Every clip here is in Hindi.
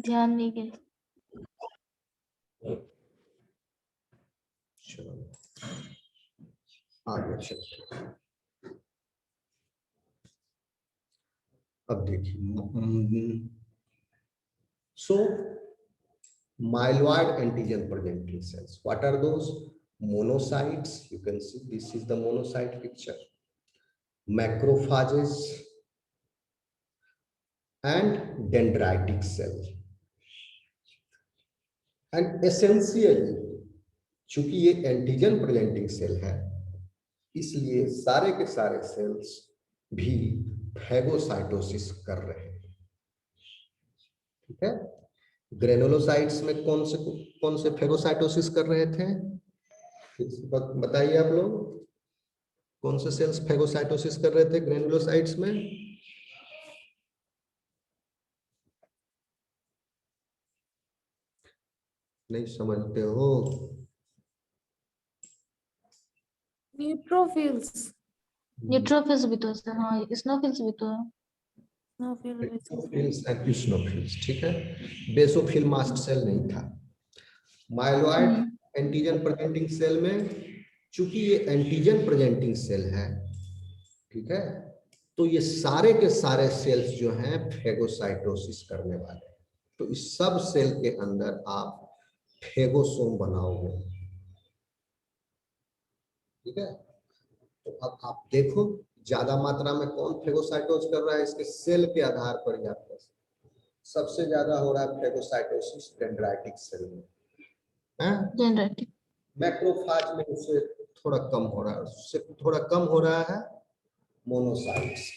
ध्यान नहीं गए। चलो आगे चलते हैं। अब देखिए, सो myeloid antigen presenting cells, what are those? Monocytes, you can see this is the monocyte picture, macrophages and dendritic cell. And essentially चूंकि ये एंटीजन प्रेजेंटिंग सेल है, इसलिए सारे के सारे सेल्स भी फैगोसाइटोसिस कर रहे हैं। ठीक है, ग्रेनुलोसाइट्स में कौन से फैगोसाइटोसिस कर रहे थे? बताइए आप लोग, कौन से सेल्स फैगोसाइटोसिस कर रहे थे ग्रेनुलोसाइट्स में? नहीं समझते हो? न्यूट्रोफिल्स। न्यूट्रोफिल्स भी तो है। हाँ, स्नोफिल्स भी तो है। बेसोफिल्स एंड इओसिनोफिल्स, ठीक है। बेसोफिल मास्ट सेल नहीं था। माइलॉइड एंटीजन प्रेजेंटिंग सेल में चूंकि ये एंटीजन प्रेजेंटिंग सेल है, ठीक है, तो ये सारे के सारे सेल्स जो हैं फैगोसाइटोसिस करने वाले हैं। तो इस सब सेल के अंदर आप फैगोसोम बनाओगे। ठीक है, तो अब आप देखो ज्यादा मात्रा में कौन फैगोसाइटोज कर रहा है, इसके सेल के आधार पर ही आप कह सकते। सबसे ज्यादा हो रहा है फैगोसाइटोसिस डेंड्राइटिक सेल में, डेंड्राइटिक। मैक्रोफाज में उससे थोड़ा कम हो रहा है, उससे थोड़ा कम हो रहा है मोनोसाइट्स।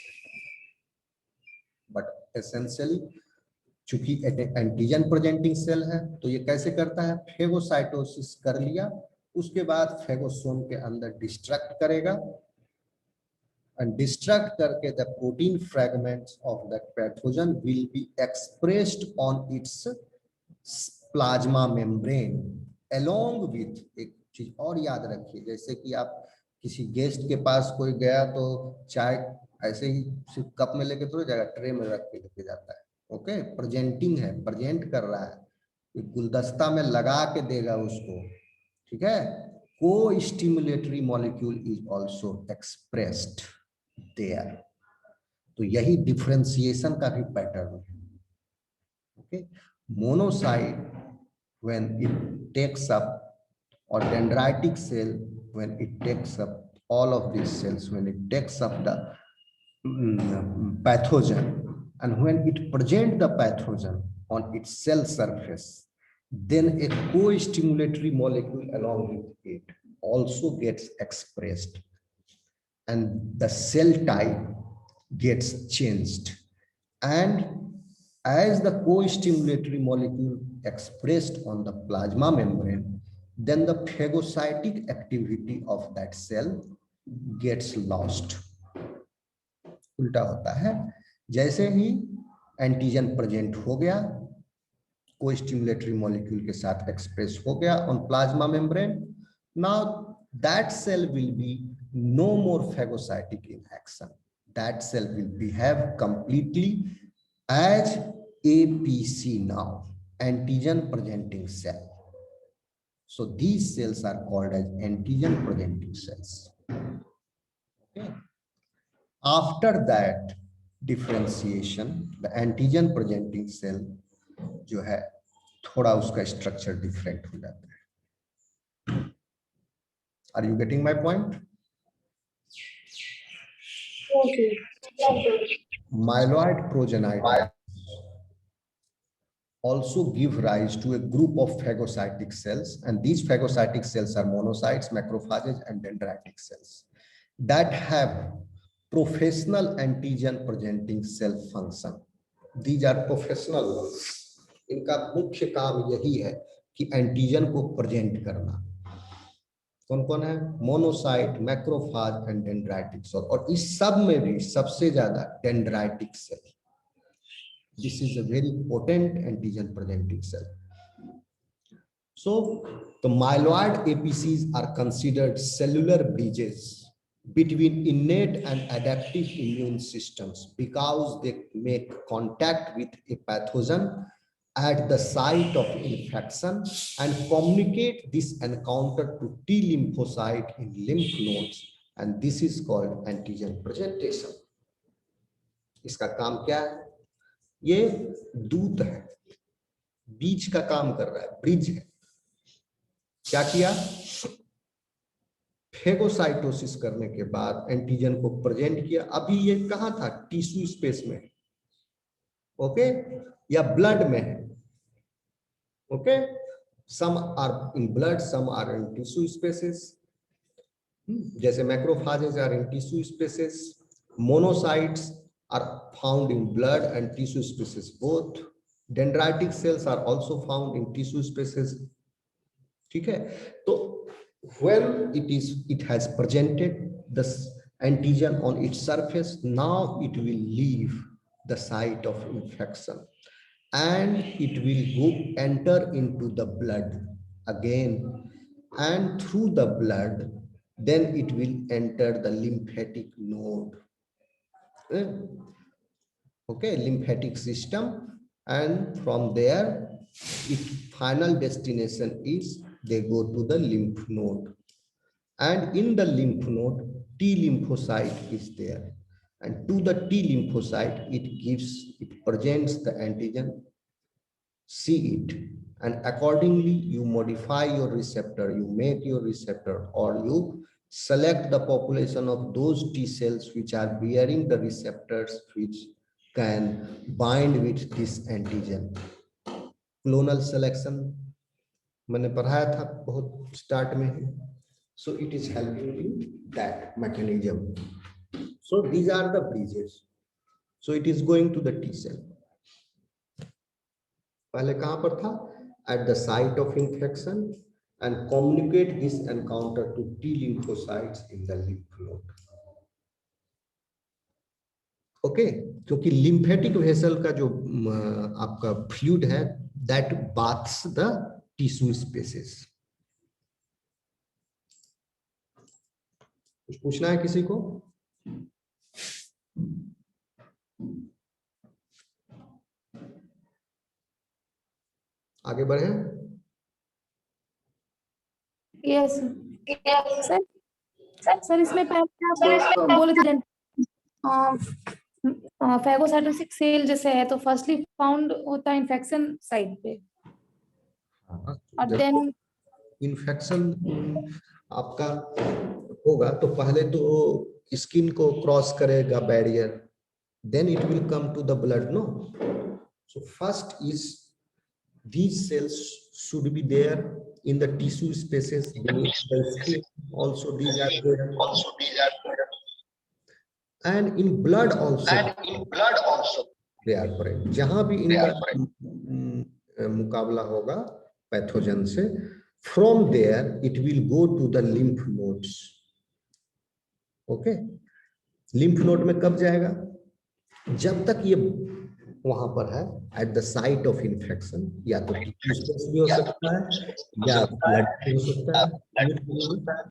बट एसेंशियली चूंकि एंटीजन प्रेजेंटिंग सेल है, तो ये कैसे करता है, फैगोसाइटोसिस कर लिया, उसके बाद फैगोसोम के अंदर डिस्ट्रक्ट करेगा, and destruct करके the protein fragments of that pathogen will be expressed on its plasma membrane along with, एक चीज और याद रखिए, जैसे कि आप किसी गेस्ट के पास कोई गया तो चाय ऐसे ही सिर्फ कप में लेके थोड़ी जाएगा, ट्रे में रख के लेके जाता है। ओके, प्रेजेंटिंग है, प्रेजेंट कर रहा है, गुलदस्ता में लगा के देगा उसको। ठीक है, costimulatory molecule is also expressed there. तो यही डिफरेंशिएशन का भी पैटर्न है। Okay, monocyte when it takes up, or dendritic cell when it takes up, all of these cells when it takes up the pathogen, and when it present the pathogen on its cell surface, then a co-stimulatory molecule along with it also gets expressed, and the cell type gets changed. And as the co-stimulatory molecule expressed on the plasma membrane, then the phagocytic activity of that cell gets lost. उल्टा होता है, जैसे ही एंटीजन प्रेजेंट हो गया, को-स्टिमुलेटरी मॉलिक्यूल के साथ एक्सप्रेस हो गया on plasma membrane, now that cell will be no more phagocytic in action. That cell will behave completely as APC now, antigen presenting cell. So these cells are called as antigen presenting cells. Okay. After that differentiation, the antigen presenting cell जो है थोड़ा उसका स्ट्रक्चर डिफरेंट हो जाता है। Are you getting my point? Okay. Myeloid progenitor also give rise to a group of phagocytic cells, and these phagocytic cells are monocytes, macrophages, and dendritic cells that have professional antigen presenting cell function. These are professional ones. इनका मुख्य काम यही है कि एंटीजन को प्रेजेंट करना। कौन कौन है? Monocyte, macrophage and dendritic cell, और इस सब में भी सबसे ज्यादा dendritic cell. This is a very potent antigen presenting cell. So the myeloid APCs are considered cellular bridges between innate and adaptive immune systems because they make contact with a pathogen at the site of infection and communicate this encounter to T lymphocyte in lymph nodes, and this is called antigen presentation. इसका काम क्या है? ये दूत है, बीच का काम कर रहा है, ब्रिज है। क्या किया? फेगोसाइटोसिस करने के बाद एंटीजन को प्रेजेंट किया। अभी ये कहां था? टिश्यू स्पेस में, ओके, या ब्लड में है, okay. Some are in blood, some are in tissue spaces, जैसे macrophages are in tissue spaces, monocytes are found in blood and tissue spaces both, dendritic cells are also found in tissue spaces, ठीक है। तो when it has presented the antigen on its surface, now it will leave the site of infection and it will enter into the blood again, and through the blood then it will enter the lymphatic node, okay, lymphatic system, and from there its final destination is they go to the lymph node, and in the lymph node T lymphocyte is there, and to the T lymphocyte it presents the antigen, see it, and accordingly you modify your receptor, you make your receptor, or you select the population of those T cells which are bearing the receptors which can bind with this antigen. Clonal selection मैंने पढ़ाया था बहुत स्टार्ट में ही, so it is helping in that mechanism. So these are the bridges. So it is going to the T cell. पहले कहां पर था? At the site of infection and communicate this encounter to T lymphocytes in the lymph node. Okay, क्योंकि लिम्फेटिक वेसल का जो आपका फ्लूइड है that baths the tissue spaces. कुछ पूछना है किसी को? आगे बढ़े? Yes sir. सर इसमें पहले आप बोले थे फैगोसाइटोसिस सेल जैसे है तो फर्स्टली फाउंड होता है इन्फेक्शन साइट पे, और देन इन्फेक्शन आपका होगा तो पहले तो स्किन को क्रॉस करेगा barrier, then it will come to the blood, no? So first is these cells should be there in the tissue spaces beneath the skin, also these are there, and in blood also they are present. जहां भी इनका मुकाबला होगा पैथोजन से, from there it will go to the lymph nodes, okay? lymph node में कब जाएगा? जब तक ये वहां पर है at the site of infection, या तो टिश्यू भी हो सकता है या ब्लड भी हो सकता है।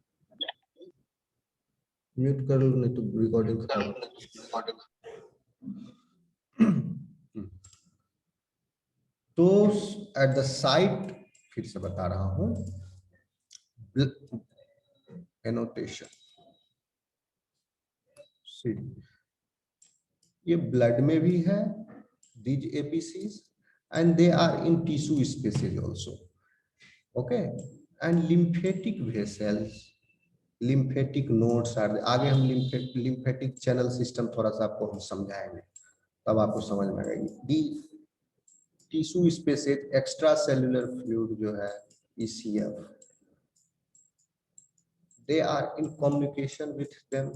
म्यूट कर लो नहीं तो रिकॉर्डिंग। तो at the site, फिर से बता रहा हूं, एनोटेशन, ये ब्लड में भी है these APCs, and they are in tissue spaces also, okay? And lymphatic vessels, lymphatic nodes are there. आगे हम lymphatic channel system थोड़ा सा आपको हम समझाएंगे, तब आपको समझ में आएगी। The tissue spaces, extracellular fluid जो है ECF, they are in communication with them.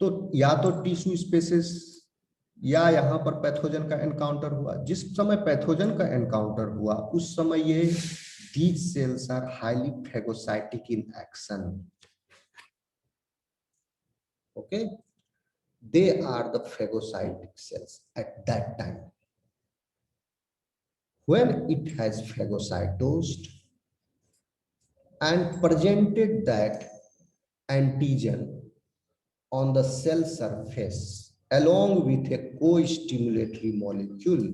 तो या तो टिश्यू स्पेसेस या यहाँ पर पैथोजन का एनकाउंटर हुआ। जिस समय पैथोजन का एनकाउंटर हुआ उस समय ये these cells are highly phagocytic in action, okay? They are the phagocytic cells at that time. When it has phagocytosed and presented that antigen on the cell surface, along with a co-stimulatory molecule,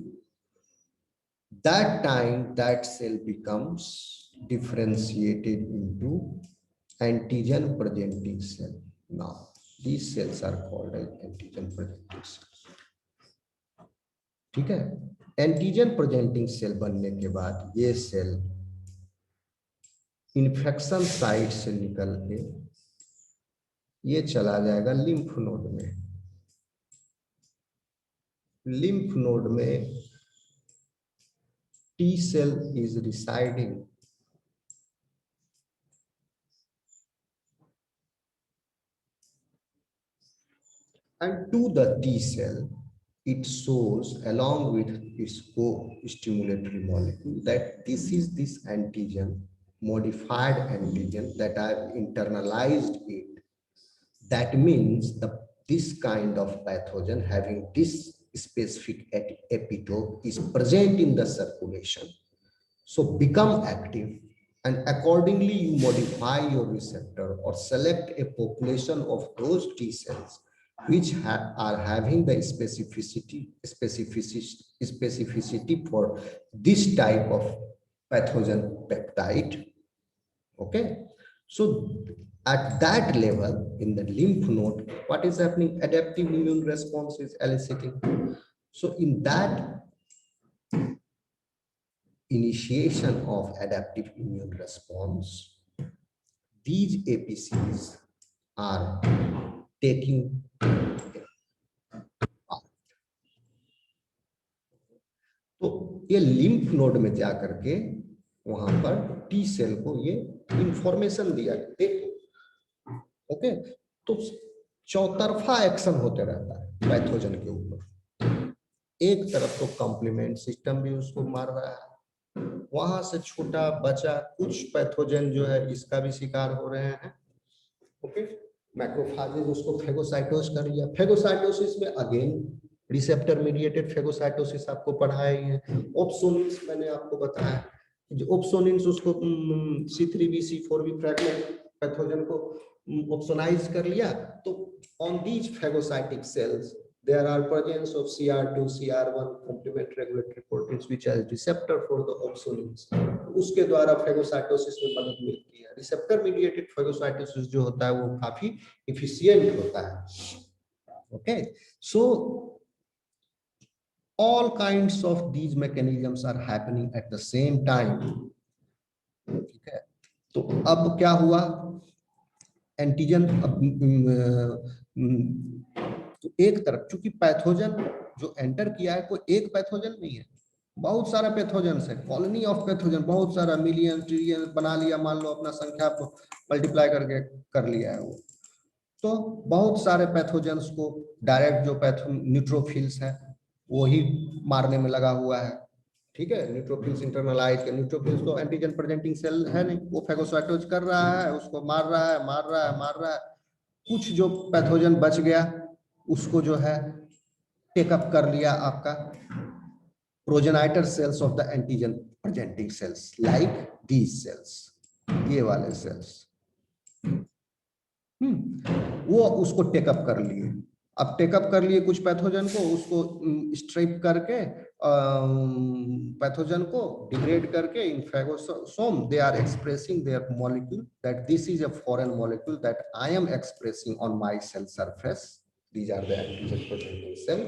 that time that cell becomes differentiated into antigen presenting cell. Now, these cells are called as antigen presenting cells. ठीक है, एंटीजन प्रेजेंटिंग सेल बनने के बाद ये सेल इन्फेक्शन साइट से निकल के ये चला जाएगा लिम्फ नोड में। लिम्फ नोड में T cell is residing, and to the T cell it shows along with its co-stimulatory molecule that this is this antigen, modified antigen that I have internalized it. That means this kind of pathogen having this specific epitope is present in the circulation. So become active, and accordingly you modify your receptor or select a population of those T cells which are having the specificity for this type of pathogen peptide. Okay, so at that level in the lymph node, what is happening? Adaptive immune response is eliciting. So in that initiation of adaptive immune response, these APCs are taking part. तो ये लिम्फ नोड में जाकर के वहां पर टी सेल को ये इंफॉर्मेशन दिया, देखो। ओके, तो चौतरफा एक्शन होते रहता है पैथोजन के ऊपर। एक तरफ तो कॉम्प्लीमेंट सिस्टम भी उसको मार रहा है, वहां से छोटा बचा कुछ पैथोजन जो है इसका भी शिकार हो रहे हैं। ओके, मैक्रोफेजेस उसको फेगोसाइटोस कर लिया। फेगोसाइटोसिस में अगेन रिसेप्टर मीडिएटेड फेगोसाइटोसिस आपको पढ़ाया ही है। ओप्सोनिन्स मैंने आपको बताया, जो ओप्सोनिन्स उसको C3b C4b फ्रैगमेंट पैथोजन को ओप्सोनाइज कर लिया। तो on these phagocytic cells there are presence of CR2, CR1 complement regulatory proteins which are receptor for the opsonins. उसके द्वारा फेगोसाइटोसिस में मदद मिलती है। रिसेप्टर मीडिएटेड फेगोसाइटोसिस जो होता है वो काफी एफिशिएंट होता है। Okay, so all kinds of these mechanisms are happening at the same time. ठीक है, तो अब क्या हुआ, एंटीजन तो एक तरफ चूंकि पैथोजन जो एंटर किया है कोई एक पैथोजन नहीं है, बहुत सारा पैथोजन है, कॉलोनी ऑफ पैथोजन, बहुत सारा मिलियन ट्रिलियन बना लिया, मान लो अपना संख्या मल्टीप्लाई करके कर लिया है वो। तो बहुत सारे पैथोजन्स को डायरेक्ट जो न्यूट्रोफिल्स है वो ही मारने में लगा हुआ है। ठीक है, न्यूट्रोफिल्स इंटरनलाइज के, न्यूट्रोफिल्स तो एंटीजन प्रेजेंटिंग सेल है नहीं, वो फेगोसाइटोज कर रहा है, उसको मार रहा है। कुछ जो पैथोजन बच गया उसको जो है टेकअप कर लिया आपका progenitor cells of the antigen presenting cells like these cells, ये वाले सेल्स वो उसको टेकअप कर लिए। अब टेकअप कर लिए कुछ पैथोजन को, उसको स्ट्रिप करके पैथोजन को डिग्रेड करके in phagosome they are expressing their molecule that this is a foreign molecule that I am expressing on my cell surface, these are the antigen presenting cell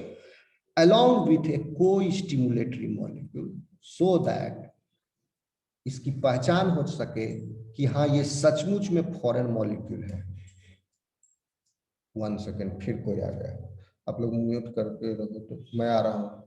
along with a co-stimulatory molecule so that इसकी पहचान हो सके कि हाँ ये सचमुच में फॉरेन मॉलिक्यूल है। 1 सेकेंड, फिर कोई आ गया, आप लोग म्यूट करके रहो तो मैं आ रहा हूँ।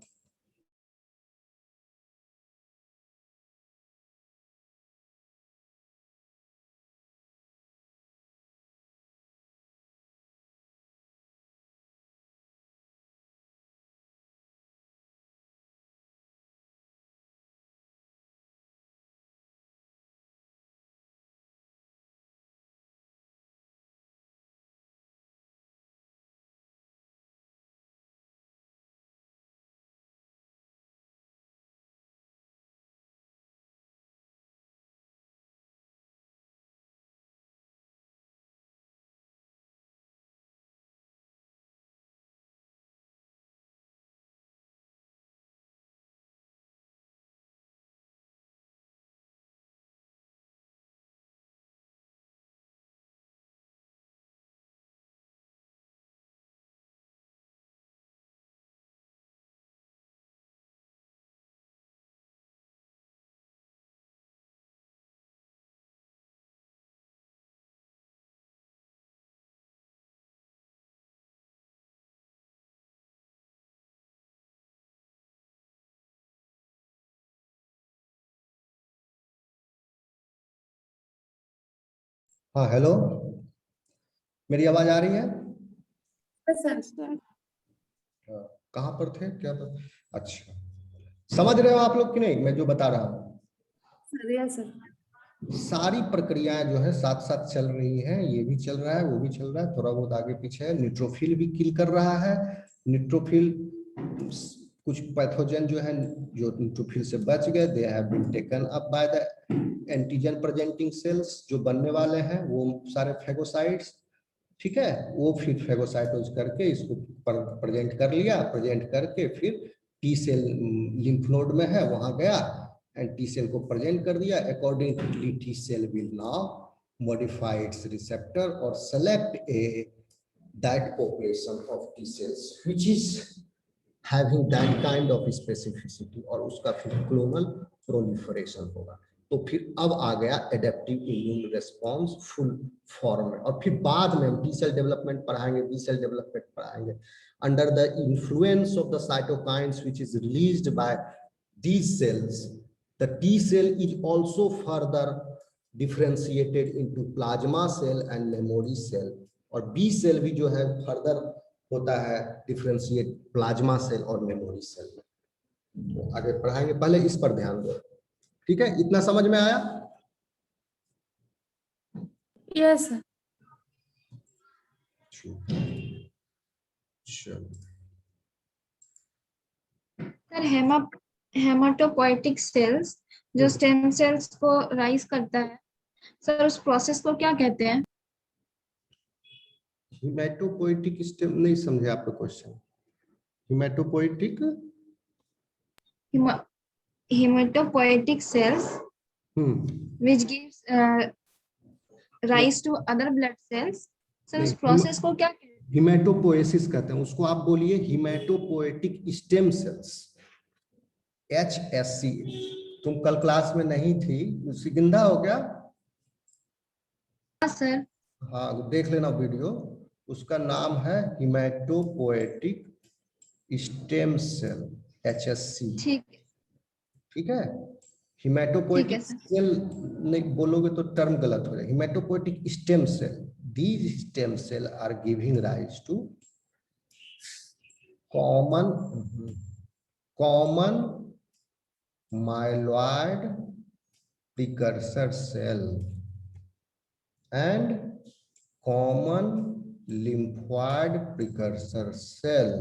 हाँ हेलो, मेरी आवाज आ रही है? सर कहाँ पर थे, क्या पर? अच्छा, समझ रहे हो आप लोग कि नहीं मैं जो बता रहा हूँ? सर सारी प्रक्रियाएं जो है साथ साथ चल रही हैं, ये भी चल रहा है, वो भी चल रहा है, थोड़ा बहुत आगे पीछे है। न्यूट्रोफिल भी किल कर रहा है। न्यूट्रोफिल कुछ पैथोजन जो है जो न्यूट्रोफिल से बच गए, they have been taken up by the antigen presenting cells, जो बनने वाले हैं वो सारे फेगोसाइट्स, ठीक है, वो फिर फेगोसाइटोज करके इसको प्रेजेंट कर लिया, प्रेजेंट करके फिर टी सेल लिम्फ नोड में है वहां गया एंड टी सेल को प्रेजेंट कर दिया। Accordingly T cell will now modify its receptor और select a that population of T cells which is having that kind of specificity, और उसका फिर क्लोनल प्रोलिफरेशन होगा। तो फिर अब आ गया adaptive immune response full form में। और फिर बाद में हम टी सेल डेवलपमेंट पढ़ाएंगे, बी सेल डेवलपमेंट पढ़ाएंगे। Under the influence of the cytokines which is released by these cells, the T cell is also further differentiated into plasma cell and memory cell, और B cell भी जो है फर्दर होता है डिफरेंशिएट प्लाज्मा सेल और मेमोरी सेल में। तो आगे पढ़ाएंगे, पहले इस पर ध्यान दो, ठीक है? इतना समझ में आया? Yes sir. चलो सर हेमाटोपोइटिक सेल्स जो स्टेम सेल्स को राइज करता है, सर उस प्रोसेस को क्या कहते हैं? हिमेटोपोइटिक स्टेम, नहीं समझे आपका question. Haematopoietic haematopoietic cells which gives rise to other blood cells, sir उस प्रोसेस को क्या कहते हैं? हिमेटोपोएसिस कहते हैं उसको, आप बोलिए हिमेटोपोएटिक स्टेम सेल्स, HSC। तुम कल क्लास में नहीं थी, सिकिंदा हो क्या? हाँ सर। हाँ देख लेना वीडियो, उसका नाम है हिमेटोपोएटिक स्टेम सेल, HSC। ठीक है। हिमेटोपोएटिक सेल नहीं बोलोगे तो टर्म गलत हो जाएगा। Haematopoietic stem cell, these stem cell are giving rise to common myeloid precursor cell and common lymphoid precursor cell,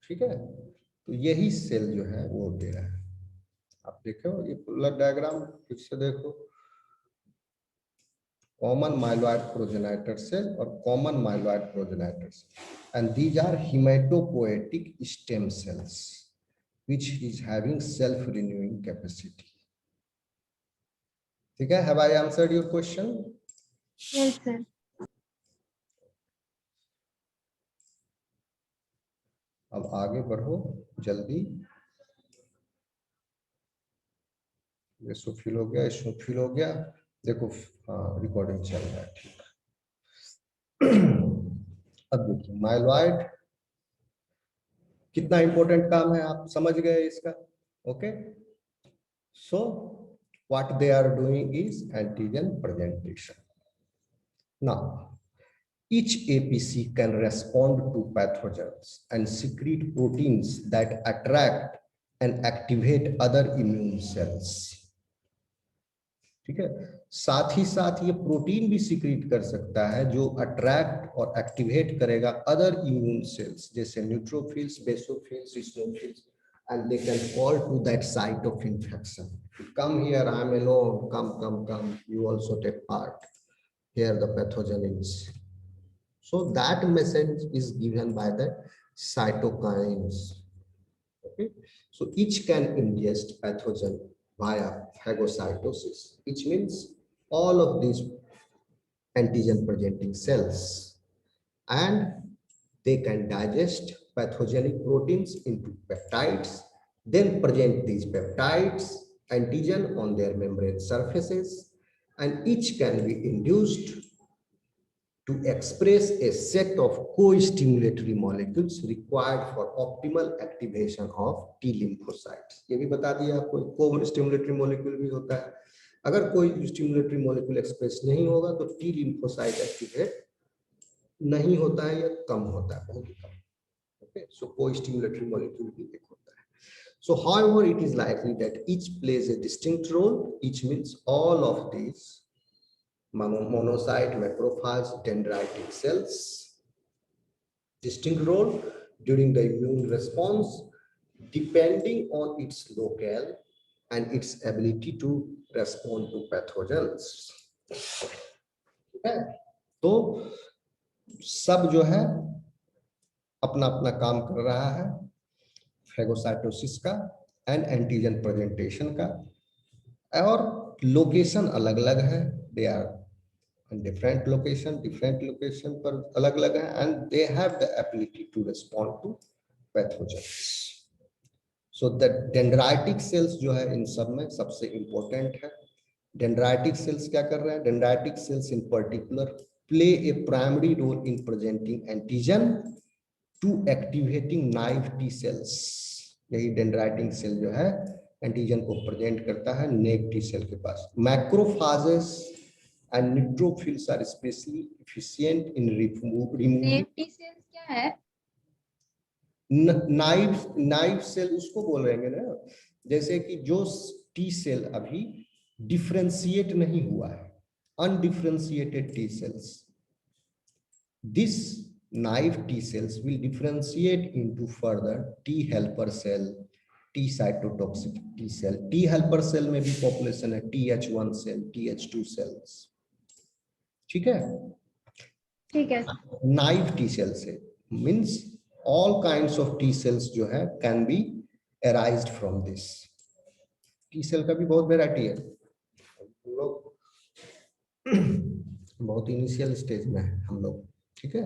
ठीक है? तो यही सेल जो है वो दे रहा है। आप देखो ये पूरा डायग्राम फिर से देखो, common myeloid progenitor cell or common myeloid progenitor cell, and these are hematopoietic stem cells which is having self-renewing capacity. ठीक है? Have I answered your question? Yes sir. अब आगे बढ़ो जल्दी। ये सुफिल हो गया, इसुफिल हो गया, देखो हाँ रिकॉर्डिंग चल रहा है, ठीक। अब देखिए माइलॉइड कितना इंपॉर्टेंट काम है, आप समझ गए इसका? Okay, so what they are doing is antigen presentation. Now each APC can respond to pathogens and secrete proteins that attract and activate other immune cells, ठीक है? साथ ही साथ ये प्रोटीन भी सीक्रेट कर सकता है जो अट्रैक्ट और एक्टिवेट करेगा अदर इम्यून सेल्स जैसे neutrophils, basophils, इसिनोफिल्स, and they can call to that site of infection. Come here, I am alone, come, you also take part. Here the pathogen is. So that message is given by the cytokines. Okay, so each can ingest pathogen via phagocytosis, which means all of these antigen presenting cells, and they can digest pathogenic proteins into peptides, then present these peptides antigen on their membrane surfaces, and each can be induced to express a set of co-stimulatory molecules required for optimal activation of T lymphocytes. ये भी बता दिया आपको, co-stimulatory molecule भी होता है। अगर कोई स्टिमुलेटरी मॉलिक्यूल एक्सप्रेस नहीं होगा तो टी लिम्फोसाइट एक्टिवेट नहीं होता है या कम होता है, बहुत ही कम। ओके, सो कोई स्टिमुलेटरी मॉलिक्यूल भी एक होता है। So however, it is likely that each plays a distinct role. Each means all of these monocyte, macrophage, dendritic cells distinct role during the immune response depending on its locale and its ability to respond to pathogens. Okay? तो सब जो है अपना अपना काम कर रहा है, फेगोसाइटोसिस का एंड एंटीजन प्रेजेंटेशन का, और लोकेशन अलग अलग है, दे आर डिफरेंट लोकेशन पर अलग अलग है, and they have the ability to respond to pathogens. So the dendritic cells जो है इन सब में सबसे इंपॉर्टेंट है। डेंड्राइटिक सेल्स क्या कर रहे हैं? Dendritic cells in particular play a primary role in presenting antigen to activating naive T cells. यही डेंड्राइटिक सेल जो है एंटीजन को प्रेजेंट करता है नेव टी सेल के पास। Macrophages and neutrophils are specially efficient in removing. Naive T cells क्या है? नाइव सेल उसको बोल रहे हैं ना, जैसे कि जो टी सेल अभी डिफरेंशिएट नहीं हुआ है, undifferentiated T cells, this naive T cells will differentiate into further T helper cell, T cytotoxic T cell. T helper cell में भी population है, TH1 cell, TH2 cells. ठीक है? ठीक है। Naive T cell से means all kinds of T cells जो है can be arised from this. T cell का भी बहुत वेराइटी है, हम लोग बहुत इनिशियल स्टेज में है हम लोग, ठीक है?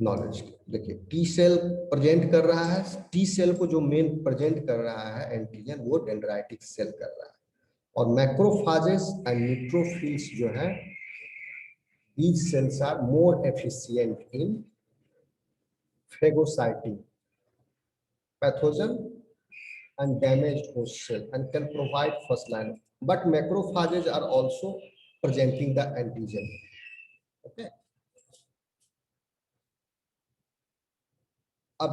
नॉलेज देखिए, टी सेल प्रेजेंट कर रहा है, टी सेल को जो मेन प्रेजेंट कर रहा है एंटीजन वो डेंड्राइटिक सेल कर रहा है, और मैक्रोफाजेस एंड न्यूट्रोफिल्स जो है these cells are more efficient in phagocyting pathogen and damaged host cell and can provide first line, but macrophages are also presenting the antigen. Okay, अब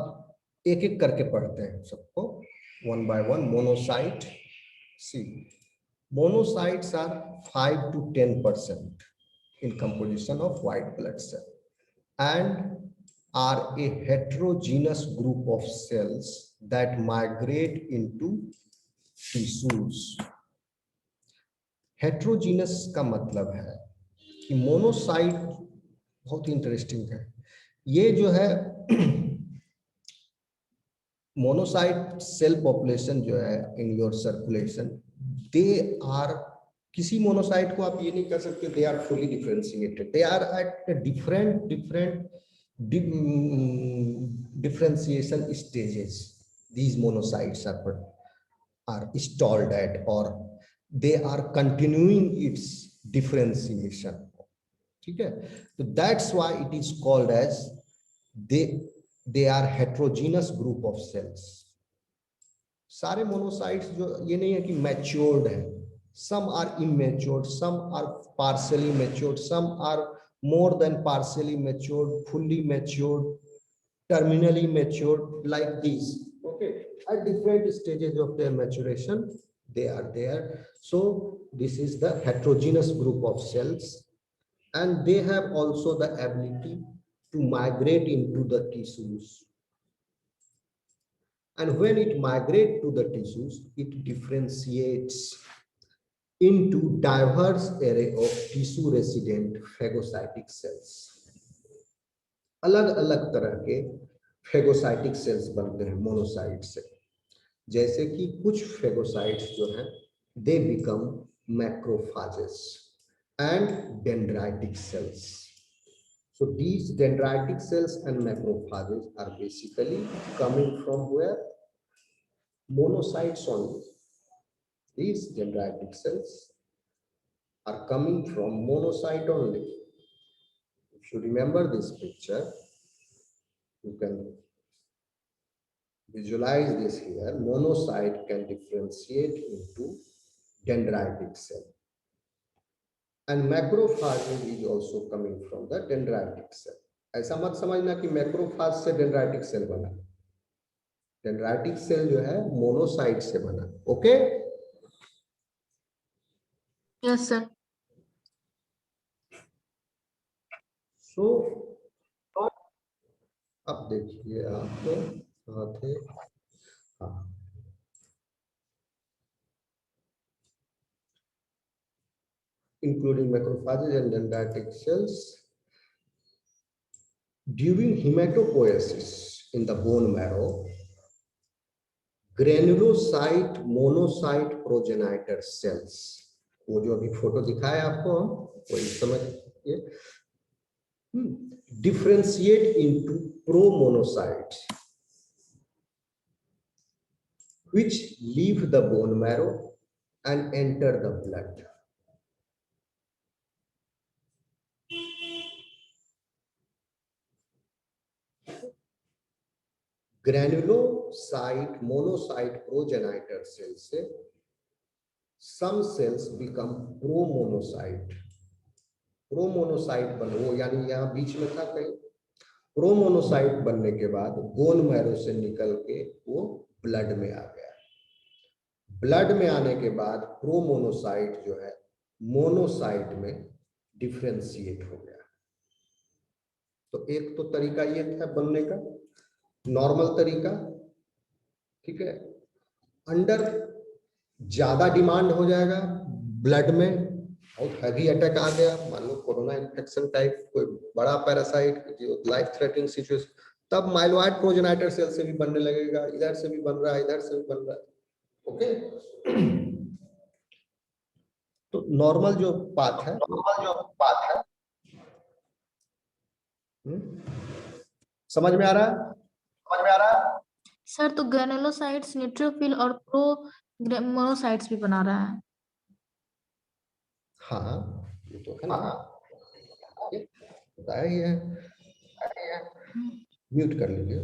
एक एक करके पढ़ते हैं सबको one by one. Monocyte, see monocytes are 5 to 10% in composition of white blood cell and are a heterogeneous group of cells that migrate into tissues. heterogeneous का मतलब है कि मोनोसाइट बहुत इंटरेस्टिंग है, ये जो है मोनोसाइट सेल पॉपुलेशन जो है in your circulation, they are, किसी मोनोसाइट को आप ये नहीं कर सकते they are fully differentiated, they are at different differentiation stages. These monocytes are stalled at, or they are continuing its differentiation. ठीक है? So that's why it is called as they are heterogeneous group of cells. सारे मोनोसाइट्स जो ये नहीं है कि मैच्योर्ड है, some are immatured, some are partially matured, some are more than partially matured, fully matured, terminally matured, like these. Okay, at different stages of their maturation they are there. So this is the heterogeneous group of cells, and they have also the ability to migrate into the tissues, and when it migrates to the tissues it differentiates into diverse array of tissue resident phagocytic cells. अलग अलग तरह के फेगोसाइटिक सेल्स बनते हैं मोनोसाइट से, जैसे कि कुछ फेगोसाइट्स जो हैं they become macrophages and dendritic cells. So these dendritic cells and macrophages are basically coming from where? Monocytes only. These dendritic cells are coming from monocyte only. If you remember this picture, you can visualize this here. Monocyte can differentiate into dendritic cell. and macrophage is also coming from the dendritic cell. ऐसा मत समझना कि मैक्रोफाज से डेंड्राइटिक सेल बना, डेंड्राइटिक सेल जो है मोनोसाइट से बना। Okay, yes sir. सो अब देखिए आप कहाँ थे, हाँ, including macrophages and dendritic cells. During hematopoiesis in the bone marrow, granulocyte monocyte progenitor cells, वो जो अभी फोटो दिखाया आपको वो इस समझिए, differentiate into promonocytes which leave the bone marrow and enter the blood. Granulocyte monocyte progenitor cells से some cells become promonocyte. प्रोमोनोसाइट बनो, यानी यहाँ बीच में था कहीं, प्रोमोनोसाइट बनने के बाद बोन मैरो से निकल के वो ब्लड में आ गया। ब्लड में आने के बाद प्रोमोनोसाइट जो है मोनोसाइट में डिफरेंशिएट हो गया। तो एक तो तरीका ये था बनने का, नॉर्मल तरीका, ठीक है। अंडर ज्यादा डिमांड हो जाएगा, ब्लड में बहुत हैवी अटैक आ गया, मान लो कोरोना इन्फेक्शन टाइप कोई बड़ा पैरासाइट जो लाइफ थ्रेटनिंग सिचुएशन, तब माइलोइड प्रोजेनाइटर सेल से भी बनने लगेगा, इधर से भी बन रहा है, इधर से भी बन रहा है। ओके, तो नॉर्मल जो पाथ है, समझ में आ रहा है? सर तो ग्रेनुलोसाइट्स न्यूट्रोफिल और प्रोमोनोसाइट्स भी बना रहा है। हाँ ये तो है ना, बताया ही है। म्यूट कर लीजिए।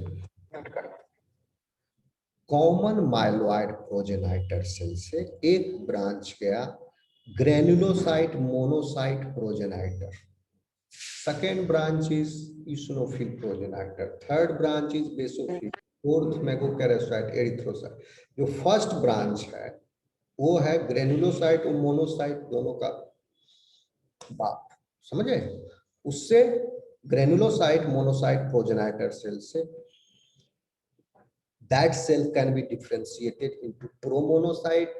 कॉमन माइलोइड प्रोजेनाइटर सेल से एक ब्रांच गया granulocyte monocyte progenitor, second branch is eosinophil progenitor, third branch is basophil, fourth megakaryocyte erythrocyte. जो फर्स्ट ब्रांच है वो है ग्रेनुलोसाइट और मोनोसाइट दोनों का बाप, समझे? उससे ग्रेनुलोसाइट मोनोसाइट प्रोजेनाइटर सेल से that cell can be differentiated into promonocyte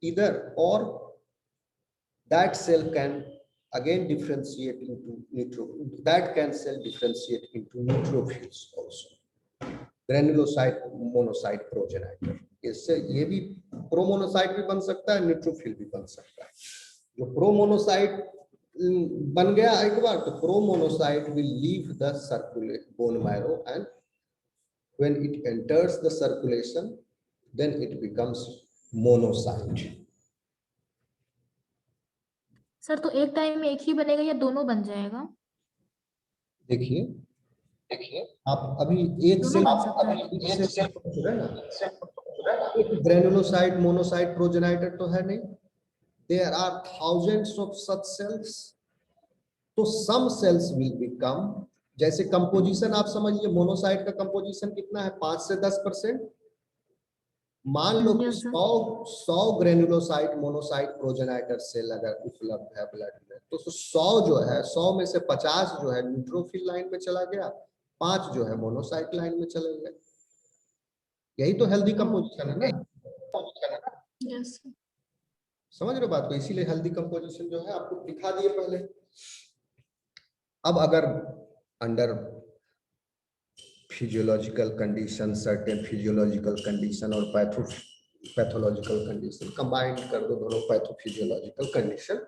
either, or that cell can again differentiate into differentiate into neutrophils also, granulocyte monocyte progenitor। इससे ये भी प्रोमोनोसाइट भी बन सकता है, न्यूट्रोफिल भी बन सकता है। जो प्रोमोनोसाइट बन गया एक बार, तो प्रोमोनोसाइट will leave the bone marrow, and when it enters the circulation then it becomes monocyte। Sir तो एक टाइम में एक ही बनेगा या दोनों बन जाएगा? देखिए आप अभी एक सेल ग्रेनुलोसाइट मोनोसाइट प्रोजेनाइटर तो है नहीं, there are thousands of such cells, तो some cells will become, जैसे कंपोजिशन आप समझिए, मोनोसाइट का कंपोजिशन कितना है, 5 से 10%। मान लो कि 100 ग्रेनुलोसाइट मोनोसाइट प्रोजेनाइटर सेल अगर उपलब्ध है ब्लड में, तो 100 जो है, 100 में से 50 जो है न्यूट्रोफिल लाइन में चला गया, 5 जो है मोनोसाइट लाइन में चले गए। यही तो हेल्दी कंपोजिशन है ना? यस। समझ रहे हो बात को? इसीलिए हेल्दी कंपोजिशन जो है आपको दिखा दिए पहले। अब अगर under physiological condition, certain physiological condition और पैथोलॉजिकल कंडीशन कंबाइंड कर दो, दोनों पैथोफिजियोलॉजिकल कंडीशन,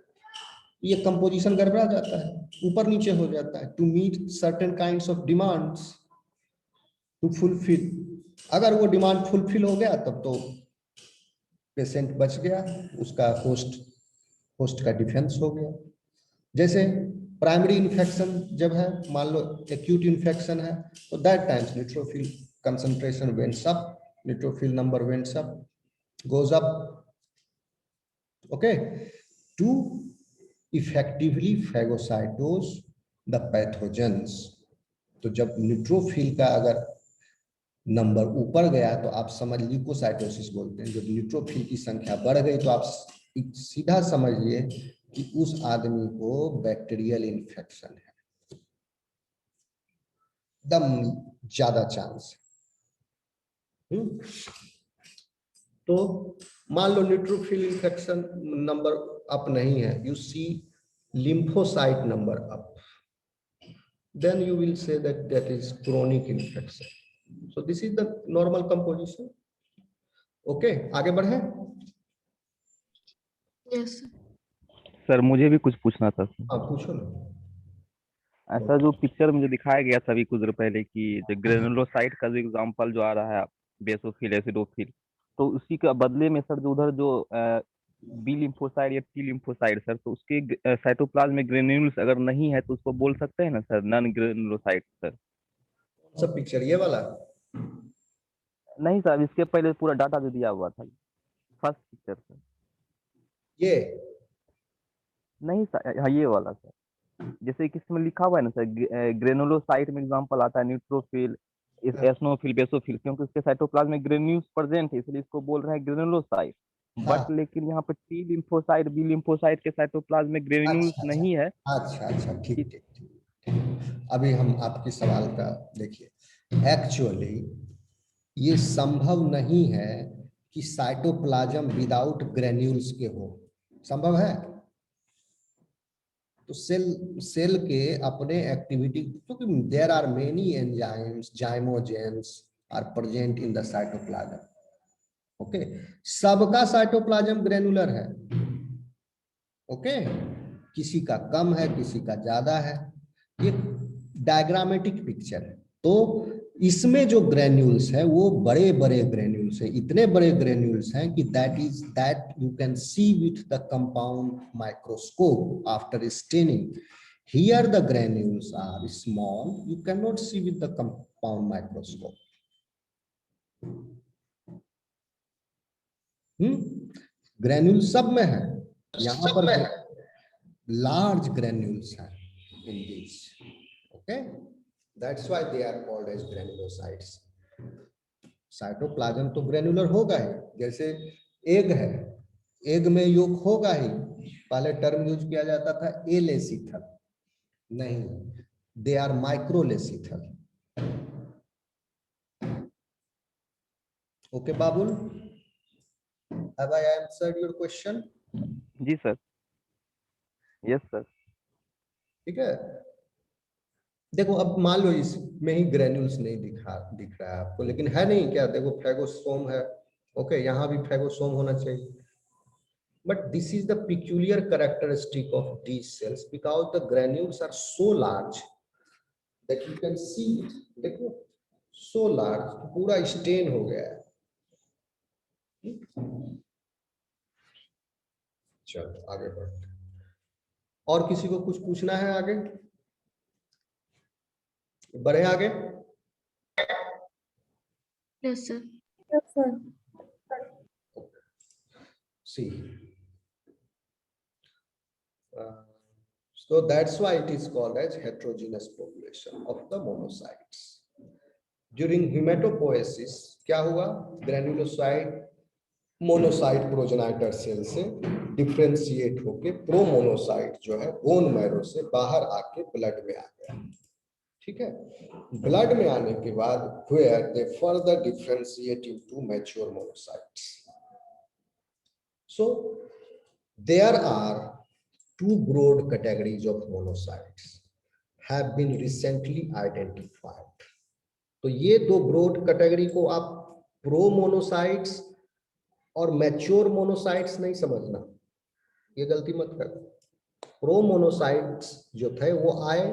ये कंपोजिशन गड़बड़ा जाता है, ऊपर नीचे हो जाता है, to meet certain kinds of demands to fulfil. अगर वो डिमांड फुलफिल हो गया तब तो पेशेंट बच गया, उसका होस्ट का डिफेंस हो गया। जैसे प्राइमरी इन्फेक्शन जब है, मान लो एक्यूट इन्फेक्शन है, तो that times neutrophil concentration wents up, neutrophil number wents up, goes up, okay, to effectively phagocytose the pathogens. तो जब न्यूट्रोफिल का अगर नंबर ऊपर गया तो आप समझ ल्यूकोसाइटोसिस बोलते हैं। जब न्यूट्रोफिल की संख्या बढ़ गई तो आप सीधा समझिए कि उस आदमी को बैक्टीरियल इन्फेक्शन है, एकदम ज्यादा चांस है। तो मान लो न्यूट्रोफिल इन्फेक्शन नंबर अप नहीं है, you see lymphocyte number up, then you will say that that is chronic infection. So this is the normal composition. Okay, आगे बढ़े। Yes. सर मुझे भी कुछ पूछना था सर। हाँ पूछो ना। ऐसा जो पिक्चर मुझे दिखाया गया था अभी कुछ देर पहले कि जो ग्रेनुलोसाइट का जो एग्जांपल जो आ रहा है बेसोफिल एसिडोफिल, तो उसी का बदले में सर जो उधर जो बी लिम्फोसाइट या टी लिम्फोसाइट सर, तो उसके साइटोप्लाज्म में ग्रेन्यूल्स अगर नहीं है तो उसको बोल सकते हैं ना सर नॉन ग्रेनुलोसाइट सर? सब पिक्चर ये वाला नहीं सर, इसके पहले पूरा डाटा जो दिया हुआ था फर्स्ट पिक्चर सर। ये नहीं सर, हाँ ये वाला सर, जैसे कि इसमें लिखा हुआ है ना सर ग्रेनुलोसाइट में एग्जांपल आता है न्यूट्रोफिल, एस्नोफिल, बेसोफिल, क्योंकि उसके साइटोप्लाज्म में ग्रेन्यूल्स प्रेजेंट है इसलिए इसको बोल रहे हैं ग्रेनुलोसाइट। बट लेकिन यहाँ पे टी लिम्फोसाइट, बी लिम्फोसाइट के साइटोप्लाज्म में ग्रेन्यूल्स अच्छा नहीं है। अच्छा ठीक ठीक ठीक। अभी हम आपके सवाल का देखिए, एक्चुअली ये संभव नहीं है कि साइटोप्लाज्म विदाउट ग्रेन्यूल्स के हो। संभव है? तो सेल के अपने एक्टिविटी, क्योंकि there are many enzymes, zymogens are present in the cytoplasm. Okay, सबका साइटोप्लाज्म ग्रेनुलर है। ओके, किसी का कम है, किसी का ज्यादा है। ये डायग्रामेटिक पिक्चर है। तो इसमें जो ग्रेन्यूल्स है वो बड़े बड़े ग्रेन्यूल्स है, इतने बड़े ग्रेन्यूल्स हैं कि that you can see with the compound microscope after staining. Here the granules are small, you can not see with the compound microscope. Granule सब में है, यहाँ पर लार्ज ग्रेन्यूल्स हैं in these. Okay, that's why they are called as granulocytes. Cytoplasm तो ग्रेनुलर होगा ही, जैसे एग है, एग में yolk होगा ही। पहले टर्म यूज किया जाता था एलेसिथल, नहीं, they are microlecithal. Okay Babul, have I answered your question? जी सर, यस सर। ठीक है, देखो अब मान लो इसमें ही ग्रेन्यूल्स नहीं दिख रहा है आपको, लेकिन है नहीं क्या? देखो फेगोसोम है। ओके, यहाँ भी फेगोसोम होना चाहिए। But this is the peculiar characteristic of these cells because the granules are so large that you can see it. देखो so large, पूरा स्टेन हो गया है। चलो आगे बढ़ते हैं। और किसी को कुछ पूछना है आगे? बढ़े आगे। Yes, sir. Yes, sir. See, so that's why it is called as heterogeneous population of the monocytes. During hematopoiesis क्या हुआ? ग्रेनुलोसाइट मोनोसाइट प्रोजेनाइटर सेल से डिफरेंशिएट होके प्रोमोनोसाइट जो है बोन मैरो से बाहर आके ब्लड में आ गया। ठीक है, ब्लड में आने के बाद where they further differentiate into mature monocytes. So there are two broad categories of monocytes have been recently identified. तो ये दो ब्रॉड कैटेगरी को आप प्रो मोनोसाइट्स और मैच्योर मोनोसाइट्स नहीं समझना, ये गलती मत करना। प्रो मोनोसाइट्स जो थे वो आए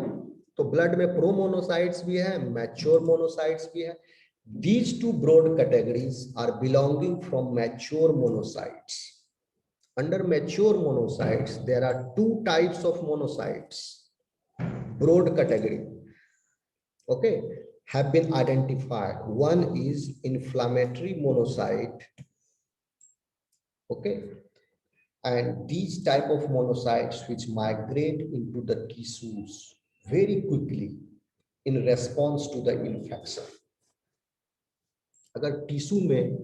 तो ब्लड में प्रो मोनोसाइट्स भी है, मैच्योर मोनोसाइट्स भी है। These two broad categories are belonging from mature monocytes. Under mature monocytes, there are two types of monocytes. Broad category, okay, have been identified. One is inflammatory monocyte, okay, And these type of monocytes which migrate into the tissues very quickly in response to the infection. अगर टिश्यू में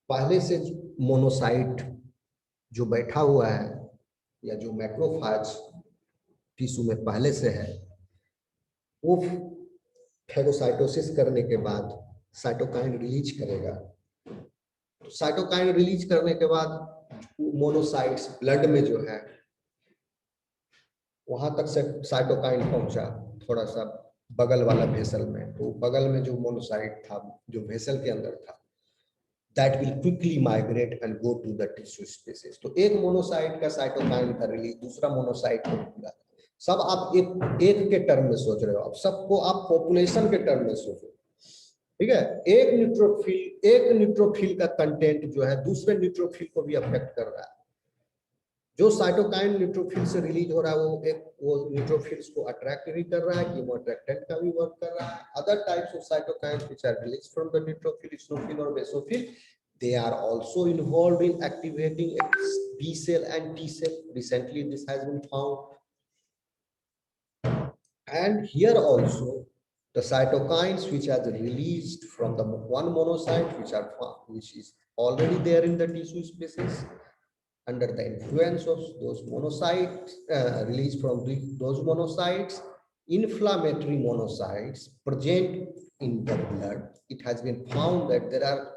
पहले से मोनोसाइट जो बैठा हुआ है या जो मैक्रोफाज टिश्यू में पहले से है, वो फेगोसाइटोसिस करने के बाद साइटोकाइन रिलीज करेगा। तो साइटोकाइन रिलीज करने के बाद मोनोसाइट्स ब्लड में जो है वहां तक से साइटोकाइन पहुंचा, थोड़ा सा बगल वाला वेसल में, तो बगल में जो मोनोसाइट था जो वेसल के अंदर था, that will quickly migrate and go to the tissue spaces. तो एक मोनोसाइट का साइटोकाइन का रिलीज दूसरा मोनोसाइट को मिला। सब आप एक के टर्म में सोच रहे हो, अब सबको आप पॉपुलेशन के टर्म में सोचो, ठीक है। एक न्यूट्रोफिल का कंटेंट जो है दूसरे न्यूट्रोफिल को भी अफेक्ट कर रहा है। जो साइटोकाइन न्यूट्रोफिल से रिलीज हो रहा है वो न्यूट्रोफिल्स को अट्रैक्ट भी कर रहा है, कीमोअट्रैक्टेंट का भी वर्क कर रहा है। Other types of cytokines which are released from the neutrophil, eosinophil और basophil, they are also involved in activating B cell and T cell. Recently this has been found. And here also the cytokines which are released from the one monocyte which is already there in the tissue spaces, under the influence of those monocytes released from those monocytes, inflammatory monocytes present in the blood. It has been found that there are